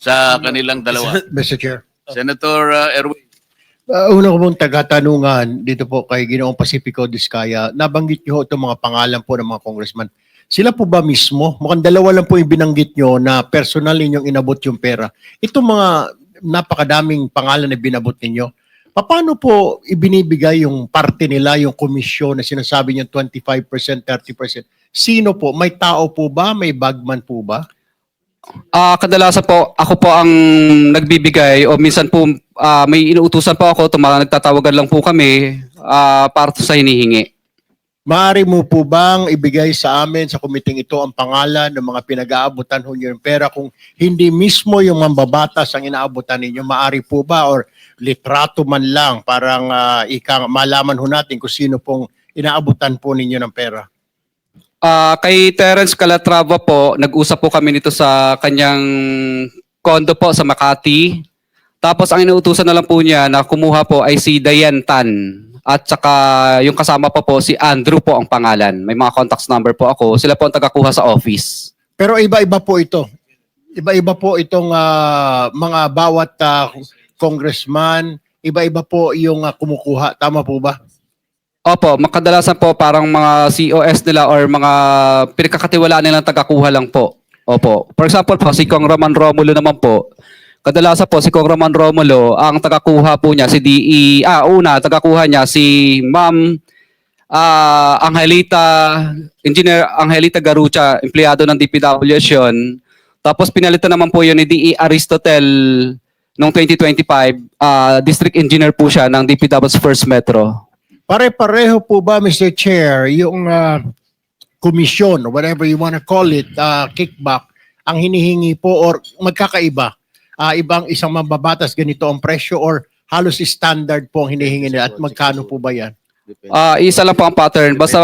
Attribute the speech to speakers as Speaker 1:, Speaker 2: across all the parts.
Speaker 1: sa kanilang dalawa.
Speaker 2: Mr. Chair.
Speaker 1: Senator Erwin.
Speaker 2: Una ko pong tagatanungan dito po kay Ginoong Pacifico Diskaya. Nabanggit niyo itong mga pangalan po ng mga congressman. Sila po ba mismo? Mukhang dalawa lang po yung binanggit niyo na personal ninyong inabot yung pera. Itong mga napakadaming pangalan na binabot ninyo, paano po ibinibigay yung parte nila, yung komisyon na sinasabi niyo 25%, 30%? Sino po? May tao po ba? May bagman po ba?
Speaker 3: Kadalasan po, ako po ang nagbibigay o minsan po may inuutusan po ako, nagtatawagan lang po kami para sa hinihingi.
Speaker 2: Maaari mo po bang ibigay sa amin sa komiting ito ang pangalan ng mga pinag-aabutan ho niyo ng pera kung hindi mismo yung mambabatas ang inaabutan ninyo? Maaari po ba or litrato man lang parang malaman ho natin kung sino pong inaabutan po ninyo ng pera?
Speaker 3: Kay Terence Calatrava po, nag-usap po kami nito sa kanyang condo po sa Makati. Tapos ang inuutusan na lang po niya na kumuha po ay si Diane Tan. At saka yung kasama pa po si Andrew po ang pangalan. May mga contacts number po ako. Sila po ang tagakuha sa office.
Speaker 2: Pero iba-iba po ito. Iba-iba po itong mga bawat congressman. Iba-iba po yung kumukuha. Tama po ba?
Speaker 3: Opo, makadalasan po parang mga COS nila or mga pinagkakatiwalaan nilang tagakuha lang po. Opo. For example po, si Kong Roman Romulo naman po. Kadalasan po si Kong Roman Romulo, ang tagakuha po niya si tagakuha niya si Ma'am Engineer Angelita Garucha, empleyado ng DPWH yun. Tapos pinalitan naman po yun ni DE Aristotel noong 2025, District Engineer po siya ng DPWH First Metro.
Speaker 2: Pare-pareho po ba, Mr. Chair, yung komisyon, whatever you want to call it, kickback, ang hinihingi po or magkakaiba? Ibang isang mambabatas ganito ang presyo or halos standard po ang hinihingi nila at magkano po ba yan?
Speaker 3: Isa lang po ang pattern. Basta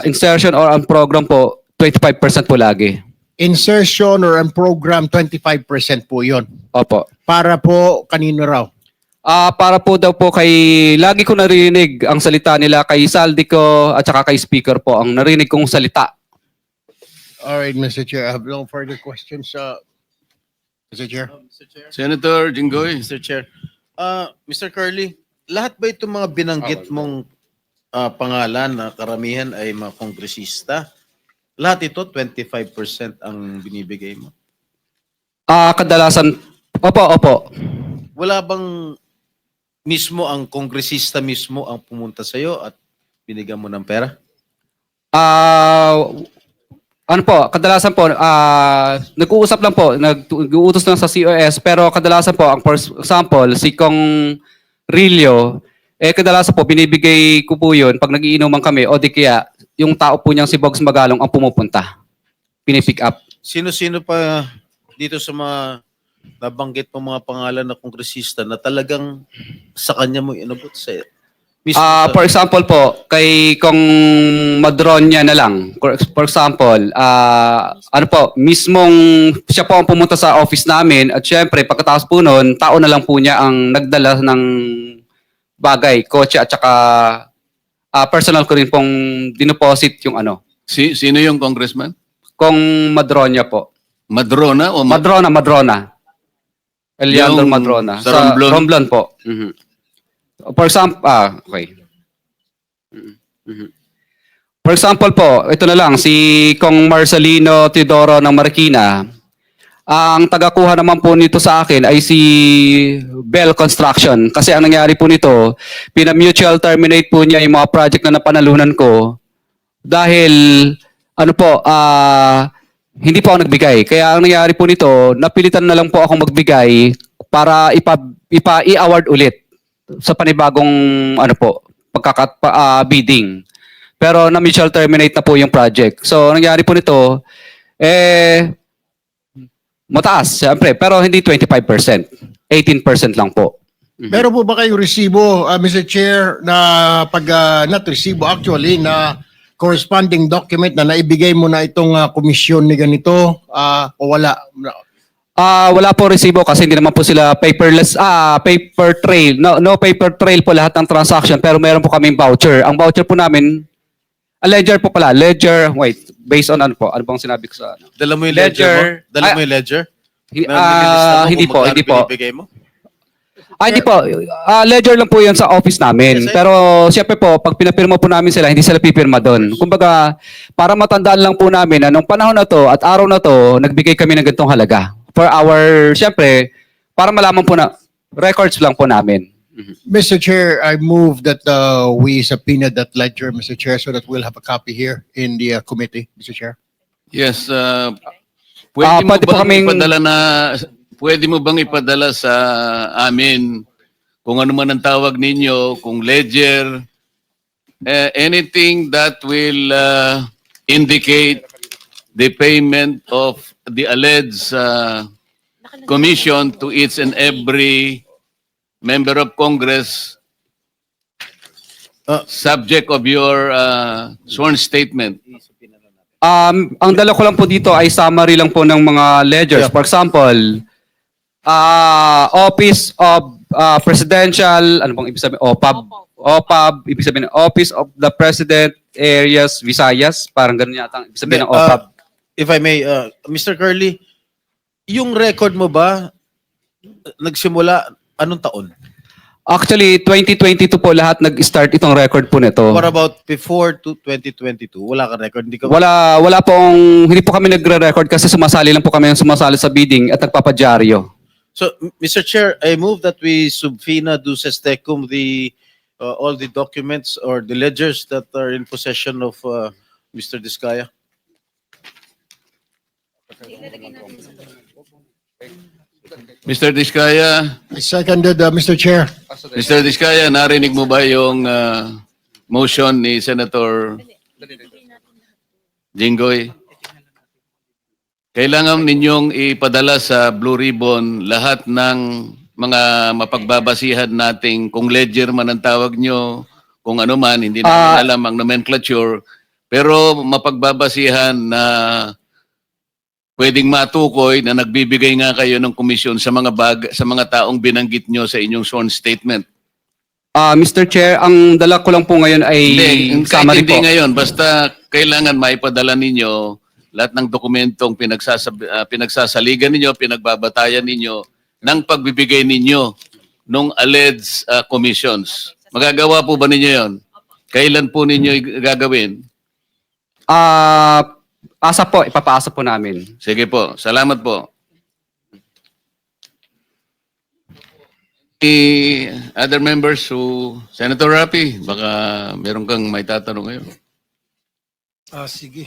Speaker 3: insertion or ang program po, 25% po lagi.
Speaker 2: Insertion or ang program, 25% po yon.
Speaker 3: Opo.
Speaker 2: Para po kanino raw?
Speaker 3: Para po daw po kay, lagi ko narinig ang salita nila kay Saldico at saka kay Speaker po, ang narinig kong salita.
Speaker 2: Alright, Mr. Chair, I have no further questions. Mr. Chair.
Speaker 1: Senator Jinggoy.
Speaker 4: Mr. Chair. Mr. Curly, lahat ba itong mga binanggit mong pangalan na karamihan ay mga kongresista? Lahat ito, 25% ang binibigay mo?
Speaker 3: Kadalasan, opo.
Speaker 4: Wala bang mismo ang kongresista mismo ang pumunta sa'yo at binigyan mo ng pera?
Speaker 3: Ano po, kadalasan po, nag-uusap lang po, nag-uutos lang sa COS, pero kadalasan po, ang for example, si Kong Rillo, kadalasan po, binibigay ko po yun pag nagiinuman kami, o di kaya, yung tao po niyang si Bogs Magalong ang pumupunta. Pinipick up.
Speaker 4: Sino-sino pa dito sa mga nabanggit mo mga pangalan na kongresista na talagang sa kanya mo inabot sa'yo?
Speaker 3: For example po, kay Kong Madronya na lang. For example, ano po, mismong siya po ang pumunta sa office namin at syempre pagkatapos po noon, tao na lang po niya ang nagdala ng bagay, kotse at saka personal ko rin pong dinoposit yung ano.
Speaker 1: Sino yung congressman?
Speaker 3: Kong Madronya po.
Speaker 1: Madrona o
Speaker 3: Madrona. Eliandro
Speaker 1: Yung
Speaker 3: Madrona.
Speaker 1: sa Romblon?
Speaker 3: Romblon po. Mhm. For example, okay. For example po, ito na lang, si Kong Marcelino Teodoro ng Marikina. Ang tagakuha naman po nito sa akin ay si Bell Construction. Kasi ang nangyari po nito, pina-mutual terminate po niya yung mga project na napanalunan ko. Dahil, ano po, hindi po ako nagbigay. Kaya ang nangyari po nito, napilitan na lang po akong magbigay para i-award ulit sa panibagong ano po, bidding. Pero na mutual terminate na po yung project. So, nangyari po nito, mataas, siyempre, pero hindi 25%. 18% lang po.
Speaker 2: Meron po ba kayong resibo, Mr. Chair, na not resibo actually, na corresponding document na naibigay mo na itong komisyon ni ganito o wala?
Speaker 3: Wala po resibo kasi hindi naman po sila paperless, paper trail. No paper trail po lahat ng transaction pero meron po kaming voucher. Ang voucher po namin, ledger po pala. Ledger, wait, based on ano po? Ano bang sinabi ko sa ano?
Speaker 4: Dala mo yung ledger mo? Dala mo yung ledger? Na nililista mo
Speaker 3: Hindi
Speaker 4: kung
Speaker 3: po,
Speaker 4: magkano
Speaker 3: hindi po.
Speaker 4: binibigay mo?
Speaker 3: Hindi po. Ledger lang po yun sa office namin.
Speaker 4: Yes,
Speaker 3: Pero siyempre po, pag pinapirma po namin sila, hindi sila pipirma doon. Kumbaga, para matandaan lang po namin na nung panahon na to at araw na to, nagbigay kami ng ganitong halaga. For our, siyempre, para malaman po na, records lang po namin.
Speaker 2: Mr. Chair, I move that we subpoena that ledger, Mr. Chair, so that we'll have a copy here in the committee, Mr. Chair.
Speaker 1: Yes, pwede mo
Speaker 3: pwede po
Speaker 1: bang
Speaker 3: kaming-
Speaker 1: pwede mo bang ipadala sa amin kung ano man ang tawag ninyo, kung ledger, anything that will indicate the payment of the alleged commission to each and every member of Congress subject of your sworn statement.
Speaker 3: Ang dala ko lang po dito ay summary lang po ng mga ledgers.
Speaker 4: Yeah.
Speaker 3: For example, Office of Presidential, ano bang ibig sabihin? OPAB, ibig sabihin Office of the President Areas Visayas, parang ganun yata ang ibig sabihin ng OPAB.
Speaker 4: If I may, Mr. Curly, yung record mo ba, nagsimula, anong taon?
Speaker 3: Actually, 2022 po lahat nag-start itong record po nito.
Speaker 4: What about before to 2022? Wala ka record? Hindi ka
Speaker 3: Wala hindi po kami nagre-record kasi sumasali lang po kami sa bidding at nagpapadyaryo.
Speaker 4: So, Mr. Chair, I move that we subpoena duces tecum all the documents or the ledgers that are in possession of Mr. Diskaya.
Speaker 1: Mr. Diskaya,
Speaker 2: I seconded, Mr. Chair.
Speaker 1: Mr. Diskaya, narinig mo ba yung motion ni Senator Jinggoy? Kailangan ninyong ipadala sa Blue Ribbon lahat ng mga mapagbabasihan nating kung ledger man ang tawag nyo, kung ano man, hindi namin alam ang nomenclature, pero mapagbabasihan na pwedeng matukoy na nagbibigay nga kayo ng komisyon sa mga taong binanggit nyo sa inyong sworn statement.
Speaker 3: Mr. Chair, ang dala ko lang po ngayon ay
Speaker 1: Hindi, kahit
Speaker 3: summary
Speaker 1: hindi
Speaker 3: po.
Speaker 1: ngayon, basta kailangan maipadala ninyo lahat ng dokumentong pinagsasaligan ninyo, pinagbabatayan ninyo ng pagbibigay ninyo ng alleged commissions. Magagawa po ba ninyo yon? Kailan po ninyo gagawin?
Speaker 3: Asa po, ipapasa po namin.
Speaker 1: Sige po, salamat po. Other members who... Senator Rapi, baka meron kang may tatanong ngayon.
Speaker 5: Sige.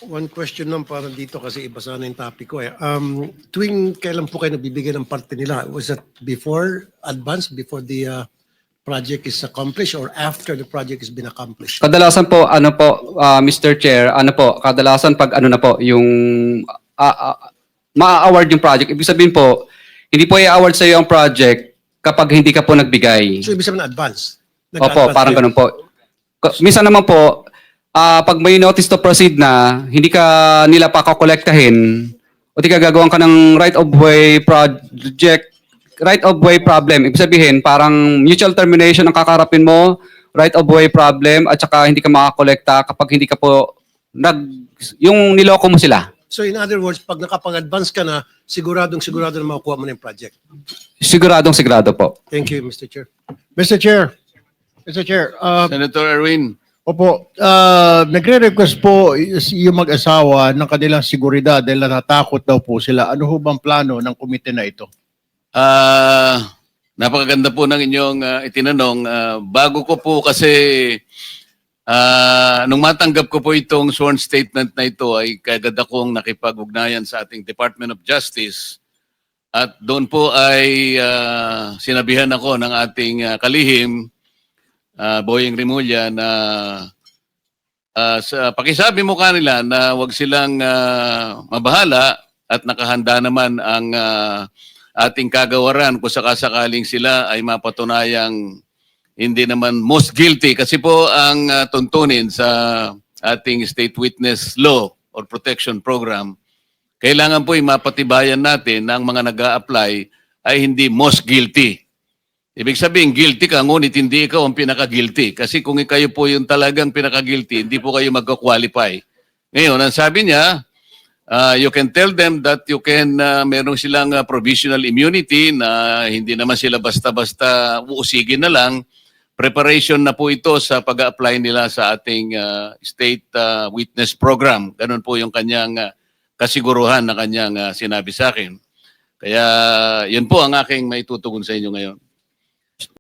Speaker 5: One question lang para dito kasi iba sana yung topic ko eh. Tuwing kailan po kayo nabibigyan ng parte nila? Was that before, advance, before the project is accomplished or after the project has been accomplished?
Speaker 3: Kadalasan po, Mr. Chair, kadalasan pag yung ma-award yung project. Ibig sabihin po, hindi po i-award sa iyo ang project kapag hindi ka po nagbigay.
Speaker 5: So ibig sabihin advance?
Speaker 3: Opo, parang ganun po. Minsan naman po, pag may notice to proceed na, hindi ka nila pakakolektahin, o di ka gagawan ka ng right-of-way project, right-of-way problem. Ibig sabihin, parang mutual termination ang kakarapin mo, right-of-way problem, at saka hindi ka makakolekta kapag hindi ka po, yung niloko mo sila.
Speaker 5: So in other words, pag nakapag-advance ka na, siguradong na makukuha mo na yung project.
Speaker 3: Sigurado po.
Speaker 5: Thank you, Mr. Chair.
Speaker 2: Mr. Chair,
Speaker 1: Senator Erwin,
Speaker 2: opo, nagre-request po yung mag-asawa ng kanilang seguridad dahil natatakot daw po sila. Ano ho bang plano ng komite na ito?
Speaker 1: napakaganda po ng inyong itinanong. Bago ko po kasi nung matanggap ko po itong sworn statement na ito ay kagad akong nakipag-ugnayan sa ating Department of Justice at doon po ay sinabihan ako ng ating kalihim, Boying Rimulya, na pakisabi mo kanila na wag silang mabahala at nakahanda naman ang ating kagawaran kung sakasakaling sila ay mapatunayang hindi naman most guilty kasi po ang tuntunin sa ating state witness law or protection program, kailangan po mapatibayan natin na ang mga nag-a-apply ay hindi most guilty. Ibig sabihin, guilty ka, ngunit hindi ikaw ang pinaka-guilty. Kasi kung kayo po yung talagang pinaka-guilty, hindi po kayo magka-qualify. Ngayon, ang sabi niya, You can tell them that you can, meron silang provisional immunity na hindi naman sila basta-basta uusigin na lang. Preparation na po ito sa pag-apply nila sa ating state witness program. Ganun po yung kanyang kasiguruhan na kanyang sinabi sa akin. Kaya yun po ang aking maitutugon sa inyo ngayon.